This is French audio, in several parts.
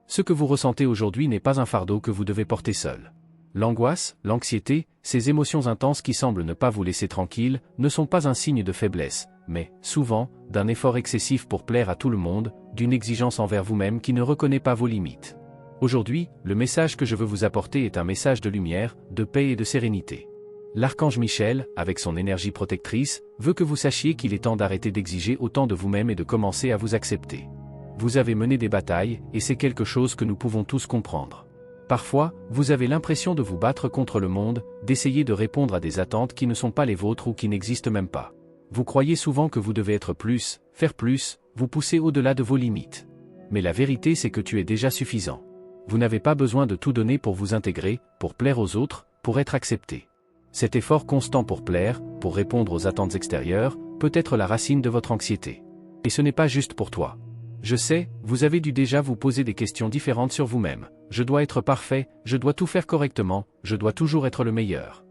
Ce que vous ressentez aujourd'hui n'est pas un fardeau que vous devez porter seul. L'angoisse, l'anxiété, ces émotions intenses qui semblent ne pas vous laisser tranquille, ne sont pas un signe de faiblesse, mais, souvent, d'un effort excessif pour plaire à tout le monde, d'une exigence envers vous-même qui ne reconnaît pas vos limites. Aujourd'hui, le message que je veux vous apporter est un message de lumière, de paix et de sérénité. L'archange Michel, avec son énergie protectrice, veut que vous sachiez qu'il est temps d'arrêter d'exiger autant de vous-même et de commencer à vous accepter. Vous avez mené des batailles, et c'est quelque chose que nous pouvons tous comprendre. Parfois, vous avez l'impression de vous battre contre le monde, d'essayer de répondre à des attentes qui ne sont pas les vôtres ou qui n'existent même pas. Vous croyez souvent que vous devez être plus, faire plus, vous pousser au-delà de vos limites. Mais la vérité c'est que tu es déjà suffisant. Vous n'avez pas besoin de tout donner pour vous intégrer, pour plaire aux autres, pour être accepté. Cet effort constant pour plaire, pour répondre aux attentes extérieures, peut être la racine de votre anxiété. Et ce n'est pas juste pour toi. Je sais, vous avez dû déjà vous poser des questions différentes sur vous-même. Je dois être parfait, je dois tout faire correctement, je dois toujours être le meilleur.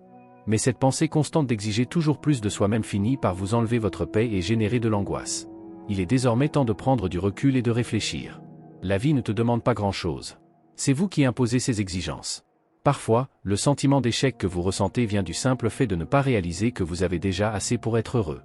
Mais cette pensée constante d'exiger toujours plus de soi-même finit par vous enlever votre paix et générer de l'angoisse. Il est désormais temps de prendre du recul et de réfléchir. La vie ne te demande pas grand-chose. C'est vous qui imposez ces exigences. Parfois, le sentiment d'échec que vous ressentez vient du simple fait de ne pas réaliser que vous avez déjà assez pour être heureux.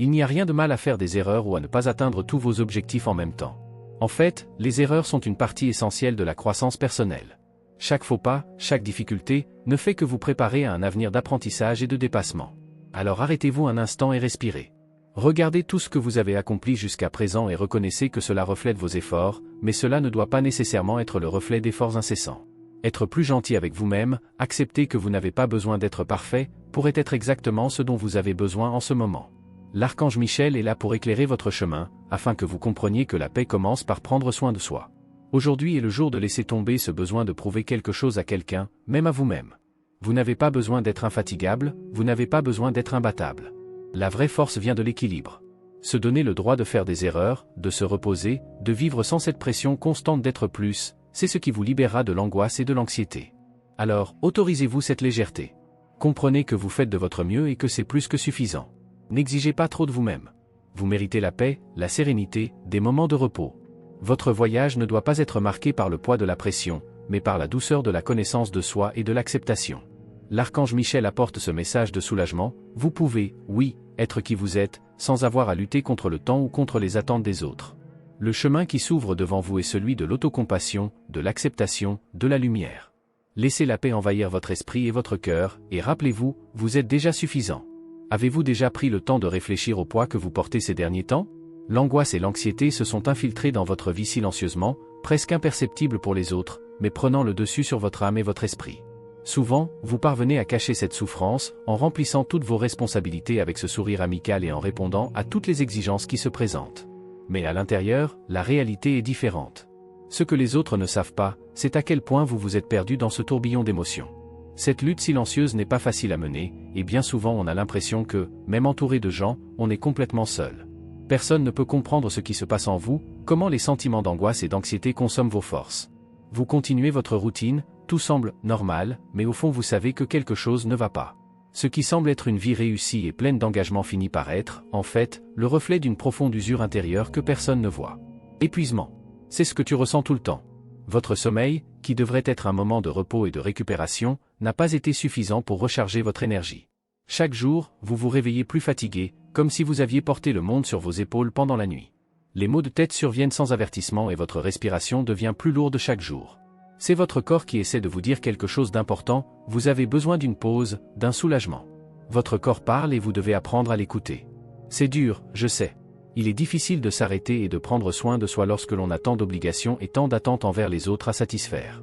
Il n'y a rien de mal à faire des erreurs ou à ne pas atteindre tous vos objectifs en même temps. En fait, les erreurs sont une partie essentielle de la croissance personnelle. Chaque faux pas, chaque difficulté, ne fait que vous préparer à un avenir d'apprentissage et de dépassement. Alors arrêtez-vous un instant et respirez. Regardez tout ce que vous avez accompli jusqu'à présent et reconnaissez que cela reflète vos efforts, mais cela ne doit pas nécessairement être le reflet d'efforts incessants. Être plus gentil avec vous-même, accepter que vous n'avez pas besoin d'être parfait, pourrait être exactement ce dont vous avez besoin en ce moment. L'archange Michel est là pour éclairer votre chemin, afin que vous compreniez que la paix commence par prendre soin de soi. Aujourd'hui est le jour de laisser tomber ce besoin de prouver quelque chose à quelqu'un, même à vous-même. Vous n'avez pas besoin d'être infatigable, vous n'avez pas besoin d'être imbattable. La vraie force vient de l'équilibre. Se donner le droit de faire des erreurs, de se reposer, de vivre sans cette pression constante d'être plus, c'est ce qui vous libérera de l'angoisse et de l'anxiété. Alors, autorisez-vous cette légèreté. Comprenez que vous faites de votre mieux et que c'est plus que suffisant. N'exigez pas trop de vous-même. Vous méritez la paix, la sérénité, des moments de repos. Votre voyage ne doit pas être marqué par le poids de la pression, mais par la douceur de la connaissance de soi et de l'acceptation. L'archange Michel apporte ce message de soulagement, vous pouvez, oui, être qui vous êtes, sans avoir à lutter contre le temps ou contre les attentes des autres. Le chemin qui s'ouvre devant vous est celui de l'autocompassion, de l'acceptation, de la lumière. Laissez la paix envahir votre esprit et votre cœur, et rappelez-vous, vous êtes déjà suffisant. Avez-vous déjà pris le temps de réfléchir au poids que vous portez ces derniers temps? L'angoisse et l'anxiété se sont infiltrées dans votre vie silencieusement, presque imperceptibles pour les autres, mais prenant le dessus sur votre âme et votre esprit. Souvent, vous parvenez à cacher cette souffrance, en remplissant toutes vos responsabilités avec ce sourire amical et en répondant à toutes les exigences qui se présentent. Mais à l'intérieur, la réalité est différente. Ce que les autres ne savent pas, c'est à quel point vous vous êtes perdu dans ce tourbillon d'émotions. Cette lutte silencieuse n'est pas facile à mener, et bien souvent on a l'impression que, même entouré de gens, on est complètement seul. Personne ne peut comprendre ce qui se passe en vous, comment les sentiments d'angoisse et d'anxiété consomment vos forces. Vous continuez votre routine, tout semble normal, mais au fond vous savez que quelque chose ne va pas. Ce qui semble être une vie réussie et pleine d'engagement finit par être, en fait, le reflet d'une profonde usure intérieure que personne ne voit. Épuisement. C'est ce que tu ressens tout le temps. Votre sommeil, qui devrait être un moment de repos et de récupération, n'a pas été suffisant pour recharger votre énergie. Chaque jour, vous vous réveillez plus fatigué, comme si vous aviez porté le monde sur vos épaules pendant la nuit. Les maux de tête surviennent sans avertissement et votre respiration devient plus lourde chaque jour. C'est votre corps qui essaie de vous dire quelque chose d'important, vous avez besoin d'une pause, d'un soulagement. Votre corps parle et vous devez apprendre à l'écouter. C'est dur, je sais. Il est difficile de s'arrêter et de prendre soin de soi lorsque l'on a tant d'obligations et tant d'attentes envers les autres à satisfaire.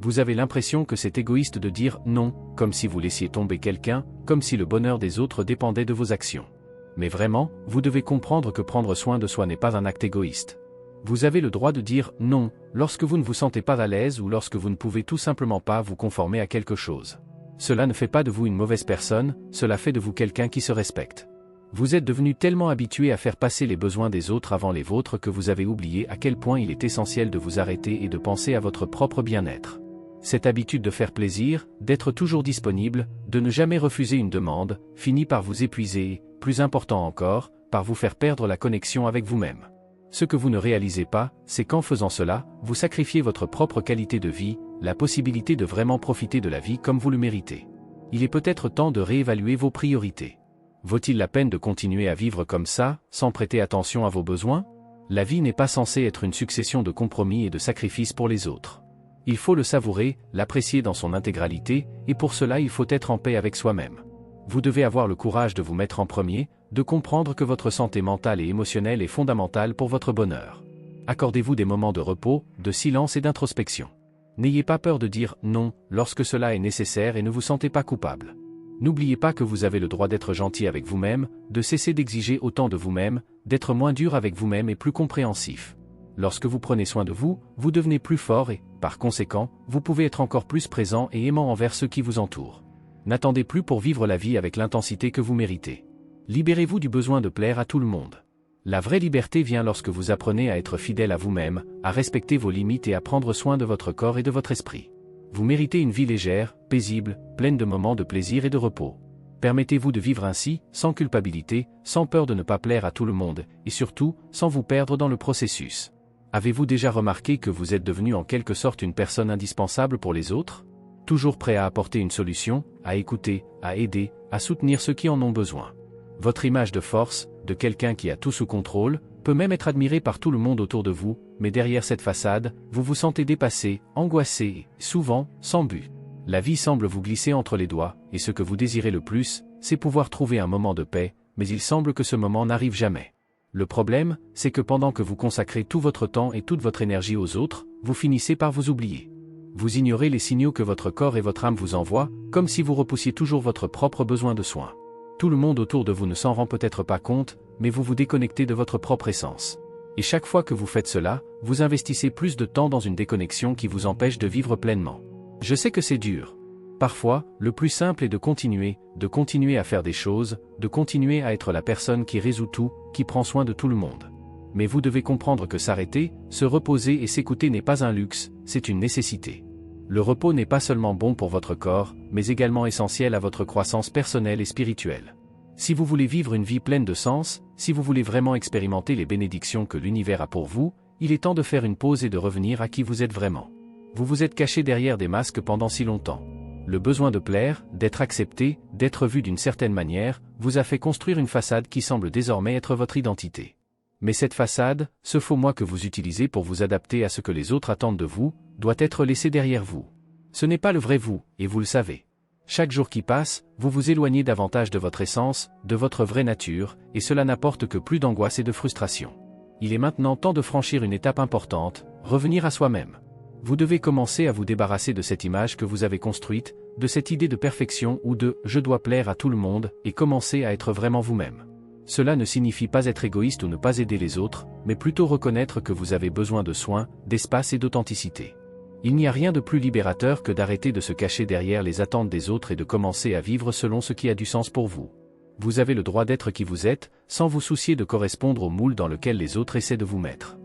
Vous avez l'impression que c'est égoïste de dire non, comme si vous laissiez tomber quelqu'un, comme si le bonheur des autres dépendait de vos actions. Mais vraiment, vous devez comprendre que prendre soin de soi n'est pas un acte égoïste. Vous avez le droit de dire non, lorsque vous ne vous sentez pas à l'aise ou lorsque vous ne pouvez tout simplement pas vous conformer à quelque chose. Cela ne fait pas de vous une mauvaise personne, cela fait de vous quelqu'un qui se respecte. Vous êtes devenu tellement habitué à faire passer les besoins des autres avant les vôtres que vous avez oublié à quel point il est essentiel de vous arrêter et de penser à votre propre bien-être. Cette habitude de faire plaisir, d'être toujours disponible, de ne jamais refuser une demande, finit par vous épuiser et, plus important encore, par vous faire perdre la connexion avec vous-même. Ce que vous ne réalisez pas, c'est qu'en faisant cela, vous sacrifiez votre propre qualité de vie, la possibilité de vraiment profiter de la vie comme vous le méritez. Il est peut-être temps de réévaluer vos priorités. Vaut-il la peine de continuer à vivre comme ça, sans prêter attention à vos besoins? La vie n'est pas censée être une succession de compromis et de sacrifices pour les autres. Il faut le savourer, l'apprécier dans son intégralité, et pour cela il faut être en paix avec soi-même. Vous devez avoir le courage de vous mettre en premier, de comprendre que votre santé mentale et émotionnelle est fondamentale pour votre bonheur. Accordez-vous des moments de repos, de silence et d'introspection. N'ayez pas peur de dire « non » lorsque cela est nécessaire et ne vous sentez pas coupable. N'oubliez pas que vous avez le droit d'être gentil avec vous-même, de cesser d'exiger autant de vous-même, d'être moins dur avec vous-même et plus compréhensif. Lorsque vous prenez soin de vous, vous devenez plus fort et, par conséquent, vous pouvez être encore plus présent et aimant envers ceux qui vous entourent. N'attendez plus pour vivre la vie avec l'intensité que vous méritez. Libérez-vous du besoin de plaire à tout le monde. La vraie liberté vient lorsque vous apprenez à être fidèle à vous-même, à respecter vos limites et à prendre soin de votre corps et de votre esprit. Vous méritez une vie légère, paisible, pleine de moments de plaisir et de repos. Permettez-vous de vivre ainsi, sans culpabilité, sans peur de ne pas plaire à tout le monde, et surtout, sans vous perdre dans le processus. Avez-vous déjà remarqué que vous êtes devenu en quelque sorte une personne indispensable pour les autres? Toujours prêt à apporter une solution, à écouter, à aider, à soutenir ceux qui en ont besoin. Votre image de force, de quelqu'un qui a tout sous contrôle, peut même être admirée par tout le monde autour de vous, mais derrière cette façade, vous vous sentez dépassé, angoissé et, souvent, sans but. La vie semble vous glisser entre les doigts, et ce que vous désirez le plus, c'est pouvoir trouver un moment de paix, mais il semble que ce moment n'arrive jamais. Le problème, c'est que pendant que vous consacrez tout votre temps et toute votre énergie aux autres, vous finissez par vous oublier. Vous ignorez les signaux que votre corps et votre âme vous envoient, comme si vous repoussiez toujours votre propre besoin de soins. Tout le monde autour de vous ne s'en rend peut-être pas compte, mais vous vous déconnectez de votre propre essence. Et chaque fois que vous faites cela, vous investissez plus de temps dans une déconnexion qui vous empêche de vivre pleinement. Je sais que c'est dur. Parfois, le plus simple est de continuer à faire des choses, de continuer à être la personne qui résout tout, qui prend soin de tout le monde. Mais vous devez comprendre que s'arrêter, se reposer et s'écouter n'est pas un luxe, c'est une nécessité. Le repos n'est pas seulement bon pour votre corps, mais également essentiel à votre croissance personnelle et spirituelle. Si vous voulez vivre une vie pleine de sens, si vous voulez vraiment expérimenter les bénédictions que l'univers a pour vous, il est temps de faire une pause et de revenir à qui vous êtes vraiment. Vous vous êtes caché derrière des masques pendant si longtemps. Le besoin de plaire, d'être accepté, d'être vu d'une certaine manière, vous a fait construire une façade qui semble désormais être votre identité. Mais cette façade, ce faux moi que vous utilisez pour vous adapter à ce que les autres attendent de vous, doit être laissé derrière vous. Ce n'est pas le vrai vous, et vous le savez. Chaque jour qui passe, vous vous éloignez davantage de votre essence, de votre vraie nature, et cela n'apporte que plus d'angoisse et de frustration. Il est maintenant temps de franchir une étape importante, revenir à soi-même. Vous devez commencer à vous débarrasser de cette image que vous avez construite, de cette idée de perfection ou de « je dois plaire à tout le monde » et commencer à être vraiment vous-même. Cela ne signifie pas être égoïste ou ne pas aider les autres, mais plutôt reconnaître que vous avez besoin de soins, d'espace et d'authenticité. Il n'y a rien de plus libérateur que d'arrêter de se cacher derrière les attentes des autres et de commencer à vivre selon ce qui a du sens pour vous. Vous avez le droit d'être qui vous êtes, sans vous soucier de correspondre au moule dans lequel les autres essaient de vous mettre.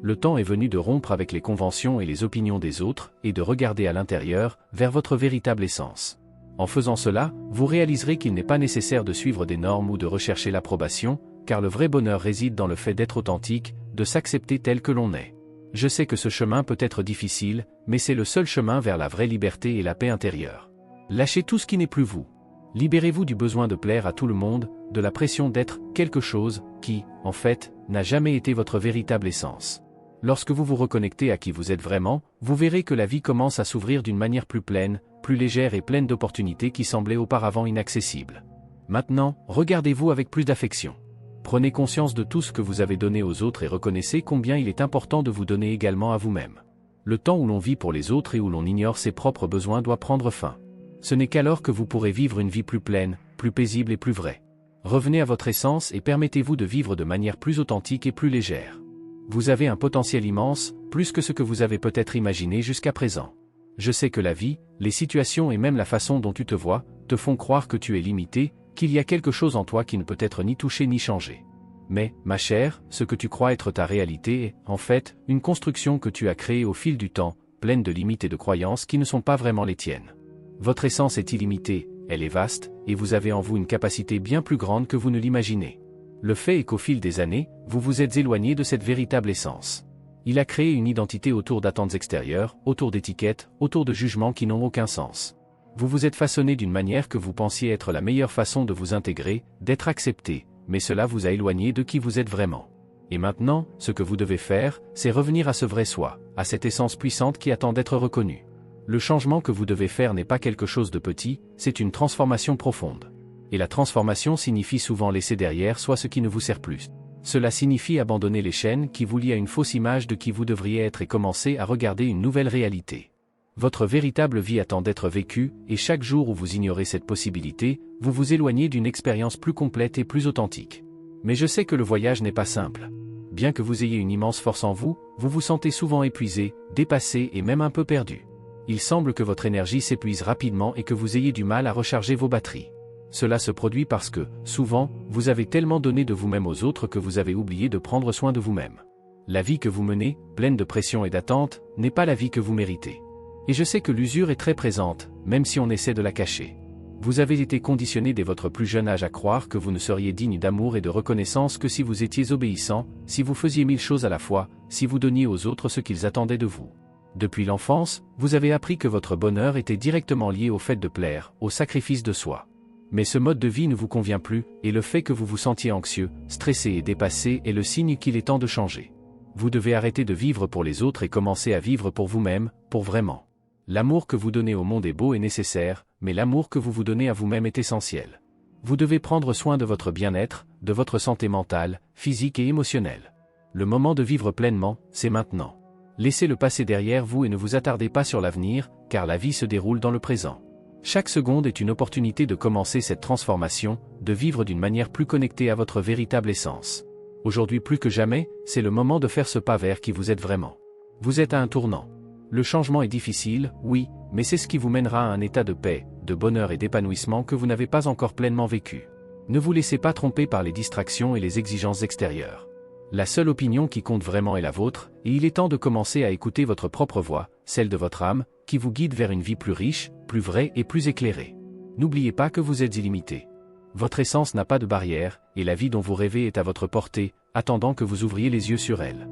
Le temps est venu de rompre avec les conventions et les opinions des autres, et de regarder à l'intérieur, vers votre véritable essence. En faisant cela, vous réaliserez qu'il n'est pas nécessaire de suivre des normes ou de rechercher l'approbation, car le vrai bonheur réside dans le fait d'être authentique, de s'accepter tel que l'on est. Je sais que ce chemin peut être difficile, mais c'est le seul chemin vers la vraie liberté et la paix intérieure. Lâchez tout ce qui n'est plus vous. Libérez-vous du besoin de plaire à tout le monde, de la pression d'être quelque chose qui, en fait, n'a jamais été votre véritable essence. Lorsque vous vous reconnectez à qui vous êtes vraiment, vous verrez que la vie commence à s'ouvrir d'une manière plus pleine, plus légère et pleine d'opportunités qui semblaient auparavant inaccessibles. Maintenant, regardez-vous avec plus d'affection. Prenez conscience de tout ce que vous avez donné aux autres et reconnaissez combien il est important de vous donner également à vous-même. Le temps où l'on vit pour les autres et où l'on ignore ses propres besoins doit prendre fin. Ce n'est qu'alors que vous pourrez vivre une vie plus pleine, plus paisible et plus vraie. Revenez à votre essence et permettez-vous de vivre de manière plus authentique et plus légère. Vous avez un potentiel immense, plus que ce que vous avez peut-être imaginé jusqu'à présent. Je sais que la vie, les situations et même la façon dont tu te vois, te font croire que tu es limité, qu'il y a quelque chose en toi qui ne peut être ni touché ni changé. Mais, ma chère, ce que tu crois être ta réalité est, en fait, une construction que tu as créée au fil du temps, pleine de limites et de croyances qui ne sont pas vraiment les tiennes. Votre essence est illimitée, elle est vaste, et vous avez en vous une capacité bien plus grande que vous ne l'imaginez. Le fait est qu'au fil des années, vous vous êtes éloigné de cette véritable essence. Il a créé une identité autour d'attentes extérieures, autour d'étiquettes, autour de jugements qui n'ont aucun sens. Vous vous êtes façonné d'une manière que vous pensiez être la meilleure façon de vous intégrer, d'être accepté, mais cela vous a éloigné de qui vous êtes vraiment. Et maintenant, ce que vous devez faire, c'est revenir à ce vrai soi, à cette essence puissante qui attend d'être reconnue. Le changement que vous devez faire n'est pas quelque chose de petit, c'est une transformation profonde. Et la transformation signifie souvent laisser derrière soi ce qui ne vous sert plus. Cela signifie abandonner les chaînes qui vous lient à une fausse image de qui vous devriez être et commencer à regarder une nouvelle réalité. Votre véritable vie attend d'être vécue, et chaque jour où vous ignorez cette possibilité, vous vous éloignez d'une expérience plus complète et plus authentique. Mais je sais que le voyage n'est pas simple. Bien que vous ayez une immense force en vous, vous vous sentez souvent épuisé, dépassé et même un peu perdu. Il semble que votre énergie s'épuise rapidement et que vous ayez du mal à recharger vos batteries. Cela se produit parce que, souvent, vous avez tellement donné de vous-même aux autres que vous avez oublié de prendre soin de vous-même. La vie que vous menez, pleine de pression et d'attente, n'est pas la vie que vous méritez. Et je sais que l'usure est très présente, même si on essaie de la cacher. Vous avez été conditionné dès votre plus jeune âge à croire que vous ne seriez digne d'amour et de reconnaissance que si vous étiez obéissant, si vous faisiez 1000 choses à la fois, si vous donniez aux autres ce qu'ils attendaient de vous. Depuis l'enfance, vous avez appris que votre bonheur était directement lié au fait de plaire, au sacrifice de soi. Mais ce mode de vie ne vous convient plus, et le fait que vous vous sentiez anxieux, stressé et dépassé est le signe qu'il est temps de changer. Vous devez arrêter de vivre pour les autres et commencer à vivre pour vous-même, pour vraiment. L'amour que vous donnez au monde est beau et nécessaire, mais l'amour que vous vous donnez à vous-même est essentiel. Vous devez prendre soin de votre bien-être, de votre santé mentale, physique et émotionnelle. Le moment de vivre pleinement, c'est maintenant. Laissez le passé derrière vous et ne vous attardez pas sur l'avenir, car la vie se déroule dans le présent. Chaque seconde est une opportunité de commencer cette transformation, de vivre d'une manière plus connectée à votre véritable essence. Aujourd'hui plus que jamais, c'est le moment de faire ce pas vers qui vous êtes vraiment. Vous êtes à un tournant. Le changement est difficile, oui, mais c'est ce qui vous mènera à un état de paix, de bonheur et d'épanouissement que vous n'avez pas encore pleinement vécu. Ne vous laissez pas tromper par les distractions et les exigences extérieures. La seule opinion qui compte vraiment est la vôtre, et il est temps de commencer à écouter votre propre voix, celle de votre âme, qui vous guide vers une vie plus riche, plus vraie et plus éclairée. N'oubliez pas que vous êtes illimité. Votre essence n'a pas de barrière, et la vie dont vous rêvez est à votre portée, attendant que vous ouvriez les yeux sur elle.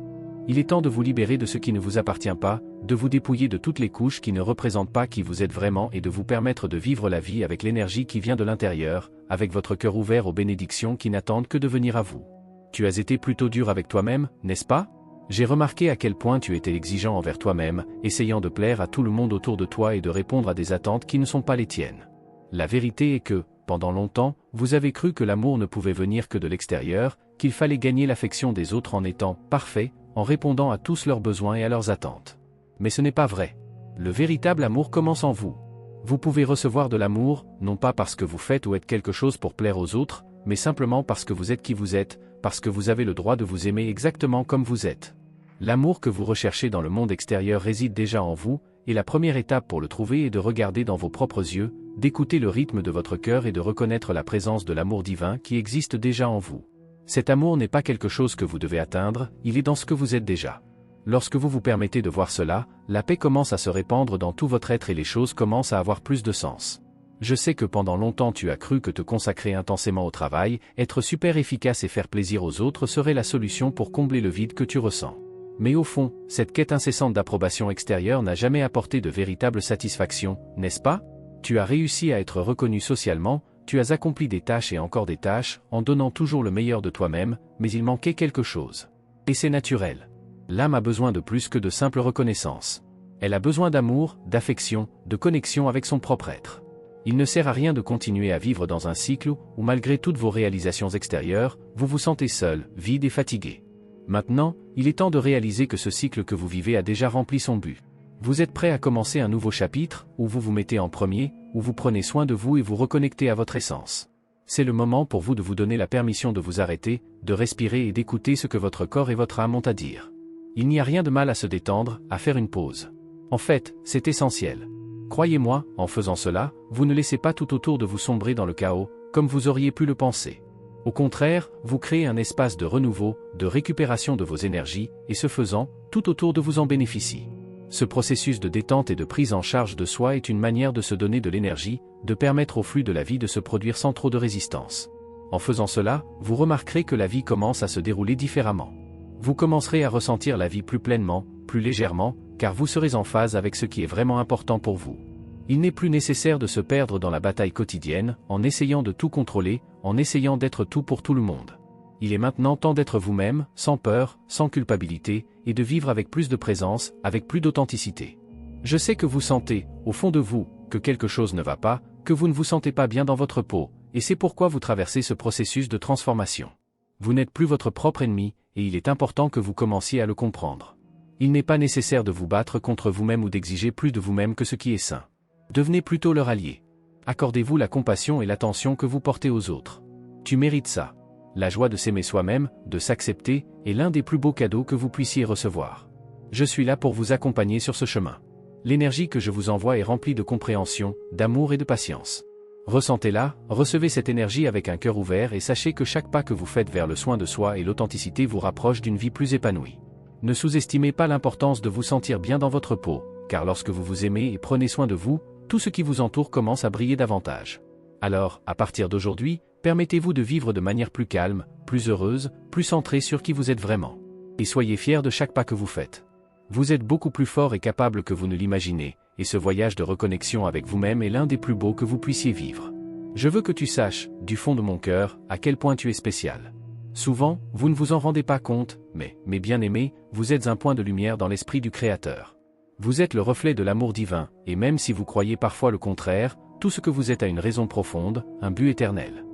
Il est temps de vous libérer de ce qui ne vous appartient pas, de vous dépouiller de toutes les couches qui ne représentent pas qui vous êtes vraiment et de vous permettre de vivre la vie avec l'énergie qui vient de l'intérieur, avec votre cœur ouvert aux bénédictions qui n'attendent que de venir à vous. Tu as été plutôt dur avec toi-même, n'est-ce pas? J'ai remarqué à quel point tu étais exigeant envers toi-même, essayant de plaire à tout le monde autour de toi et de répondre à des attentes qui ne sont pas les tiennes. La vérité est que, pendant longtemps, vous avez cru que l'amour ne pouvait venir que de l'extérieur, qu'il fallait gagner l'affection des autres en étant parfait, en répondant à tous leurs besoins et à leurs attentes. Mais ce n'est pas vrai. Le véritable amour commence en vous. Vous pouvez recevoir de l'amour, non pas parce que vous faites ou êtes quelque chose pour plaire aux autres, mais simplement parce que vous êtes qui vous êtes, parce que vous avez le droit de vous aimer exactement comme vous êtes. L'amour que vous recherchez dans le monde extérieur réside déjà en vous, et la première étape pour le trouver est de regarder dans vos propres yeux, d'écouter le rythme de votre cœur et de reconnaître la présence de l'amour divin qui existe déjà en vous. Cet amour n'est pas quelque chose que vous devez atteindre, il est dans ce que vous êtes déjà. Lorsque vous vous permettez de voir cela, la paix commence à se répandre dans tout votre être et les choses commencent à avoir plus de sens. Je sais que pendant longtemps tu as cru que te consacrer intensément au travail, être super efficace et faire plaisir aux autres serait la solution pour combler le vide que tu ressens. Mais au fond, cette quête incessante d'approbation extérieure n'a jamais apporté de véritable satisfaction, n'est-ce pas? Tu as réussi à être reconnu socialement, tu as accompli des tâches et encore des tâches, en donnant toujours le meilleur de toi-même, mais il manquait quelque chose. Et c'est naturel. L'âme a besoin de plus que de simple reconnaissance. Elle a besoin d'amour, d'affection, de connexion avec son propre être. Il ne sert à rien de continuer à vivre dans un cycle où, malgré toutes vos réalisations extérieures, vous vous sentez seul, vide et fatigué. Maintenant, il est temps de réaliser que ce cycle que vous vivez a déjà rempli son but. Vous êtes prêt à commencer un nouveau chapitre, où vous vous mettez en premier, où vous prenez soin de vous et vous reconnectez à votre essence. C'est le moment pour vous de vous donner la permission de vous arrêter, de respirer et d'écouter ce que votre corps et votre âme ont à dire. Il n'y a rien de mal à se détendre, à faire une pause. En fait, c'est essentiel. Croyez-moi, en faisant cela, vous ne laissez pas tout autour de vous sombrer dans le chaos, comme vous auriez pu le penser. Au contraire, vous créez un espace de renouveau, de récupération de vos énergies, et ce faisant, tout autour de vous en bénéficie. Ce processus de détente et de prise en charge de soi est une manière de se donner de l'énergie, de permettre au flux de la vie de se produire sans trop de résistance. En faisant cela, vous remarquerez que la vie commence à se dérouler différemment. Vous commencerez à ressentir la vie plus pleinement, plus légèrement, car vous serez en phase avec ce qui est vraiment important pour vous. Il n'est plus nécessaire de se perdre dans la bataille quotidienne, en essayant de tout contrôler, en essayant d'être tout pour tout le monde. Il est maintenant temps d'être vous-même, sans peur, sans culpabilité, et de vivre avec plus de présence, avec plus d'authenticité. Je sais que vous sentez, au fond de vous, que quelque chose ne va pas, que vous ne vous sentez pas bien dans votre peau, et c'est pourquoi vous traversez ce processus de transformation. Vous n'êtes plus votre propre ennemi, et il est important que vous commenciez à le comprendre. Il n'est pas nécessaire de vous battre contre vous-même ou d'exiger plus de vous-même que ce qui est sain. Devenez plutôt leur allié. Accordez-vous la compassion et l'attention que vous portez aux autres. Tu mérites ça. La joie de s'aimer soi-même, de s'accepter, est l'un des plus beaux cadeaux que vous puissiez recevoir. Je suis là pour vous accompagner sur ce chemin. L'énergie que je vous envoie est remplie de compréhension, d'amour et de patience. Ressentez-la, recevez cette énergie avec un cœur ouvert et sachez que chaque pas que vous faites vers le soin de soi et l'authenticité vous rapproche d'une vie plus épanouie. Ne sous-estimez pas l'importance de vous sentir bien dans votre peau, car lorsque vous vous aimez et prenez soin de vous, tout ce qui vous entoure commence à briller davantage. Alors, à partir d'aujourd'hui, permettez-vous de vivre de manière plus calme, plus heureuse, plus centrée sur qui vous êtes vraiment. Et soyez fiers de chaque pas que vous faites. Vous êtes beaucoup plus fort et capable que vous ne l'imaginez, et ce voyage de reconnexion avec vous-même est l'un des plus beaux que vous puissiez vivre. Je veux que tu saches, du fond de mon cœur, à quel point tu es spécial. Souvent, vous ne vous en rendez pas compte, mais, mes bien-aimés, vous êtes un point de lumière dans l'esprit du Créateur. Vous êtes le reflet de l'amour divin, et même si vous croyez parfois le contraire, tout ce que vous êtes a une raison profonde, un but éternel.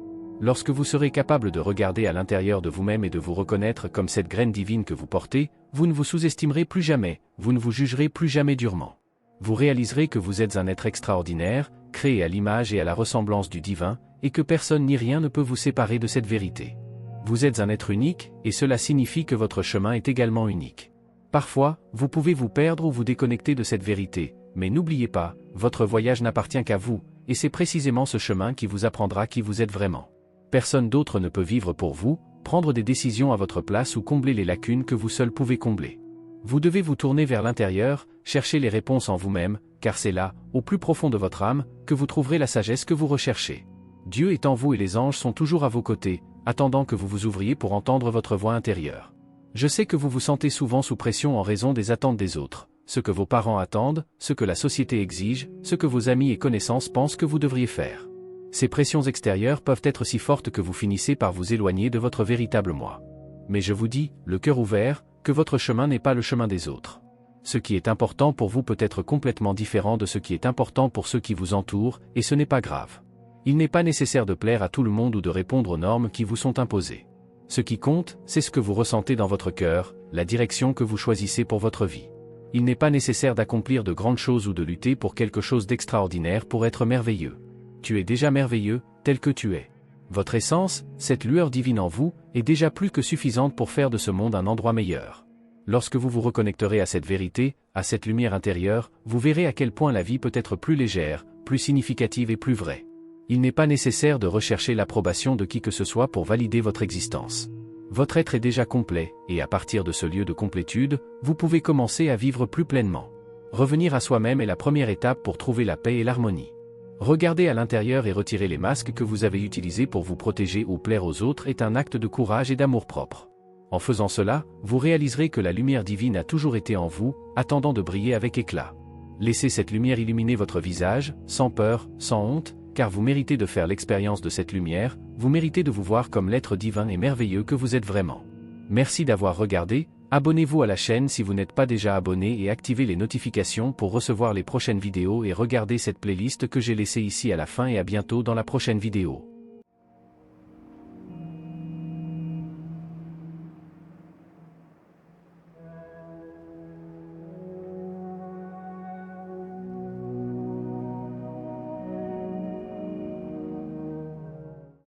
Lorsque vous serez capable de regarder à l'intérieur de vous-même et de vous reconnaître comme cette graine divine que vous portez, vous ne vous sous-estimerez plus jamais, vous ne vous jugerez plus jamais durement. Vous réaliserez que vous êtes un être extraordinaire, créé à l'image et à la ressemblance du divin, et que personne ni rien ne peut vous séparer de cette vérité. Vous êtes un être unique, et cela signifie que votre chemin est également unique. Parfois, vous pouvez vous perdre ou vous déconnecter de cette vérité, mais n'oubliez pas, votre voyage n'appartient qu'à vous, et c'est précisément ce chemin qui vous apprendra qui vous êtes vraiment. Personne d'autre ne peut vivre pour vous, prendre des décisions à votre place ou combler les lacunes que vous seul pouvez combler. Vous devez vous tourner vers l'intérieur, chercher les réponses en vous-même, car c'est là, au plus profond de votre âme, que vous trouverez la sagesse que vous recherchez. Dieu est en vous et les anges sont toujours à vos côtés, attendant que vous vous ouvriez pour entendre votre voix intérieure. Je sais que vous vous sentez souvent sous pression en raison des attentes des autres, ce que vos parents attendent, ce que la société exige, ce que vos amis et connaissances pensent que vous devriez faire. Ces pressions extérieures peuvent être si fortes que vous finissez par vous éloigner de votre véritable moi. Mais je vous dis, le cœur ouvert, que votre chemin n'est pas le chemin des autres. Ce qui est important pour vous peut être complètement différent de ce qui est important pour ceux qui vous entourent, et ce n'est pas grave. Il n'est pas nécessaire de plaire à tout le monde ou de répondre aux normes qui vous sont imposées. Ce qui compte, c'est ce que vous ressentez dans votre cœur, la direction que vous choisissez pour votre vie. Il n'est pas nécessaire d'accomplir de grandes choses ou de lutter pour quelque chose d'extraordinaire pour être merveilleux. Tu es déjà merveilleux, tel que tu es. Votre essence, cette lueur divine en vous, est déjà plus que suffisante pour faire de ce monde un endroit meilleur. Lorsque vous vous reconnecterez à cette vérité, à cette lumière intérieure, vous verrez à quel point la vie peut être plus légère, plus significative et plus vraie. Il n'est pas nécessaire de rechercher l'approbation de qui que ce soit pour valider votre existence. Votre être est déjà complet, et à partir de ce lieu de complétude, vous pouvez commencer à vivre plus pleinement. Revenir à soi-même est la première étape pour trouver la paix et l'harmonie. Regarder à l'intérieur et retirer les masques que vous avez utilisés pour vous protéger ou plaire aux autres est un acte de courage et d'amour-propre. En faisant cela, vous réaliserez que la lumière divine a toujours été en vous, attendant de briller avec éclat. Laissez cette lumière illuminer votre visage, sans peur, sans honte, car vous méritez de faire l'expérience de cette lumière, vous méritez de vous voir comme l'être divin et merveilleux que vous êtes vraiment. Merci d'avoir regardé, abonnez-vous à la chaîne si vous n'êtes pas déjà abonné et activez les notifications pour recevoir les prochaines vidéos et regardez cette playlist que j'ai laissée ici à la fin et à bientôt dans la prochaine vidéo.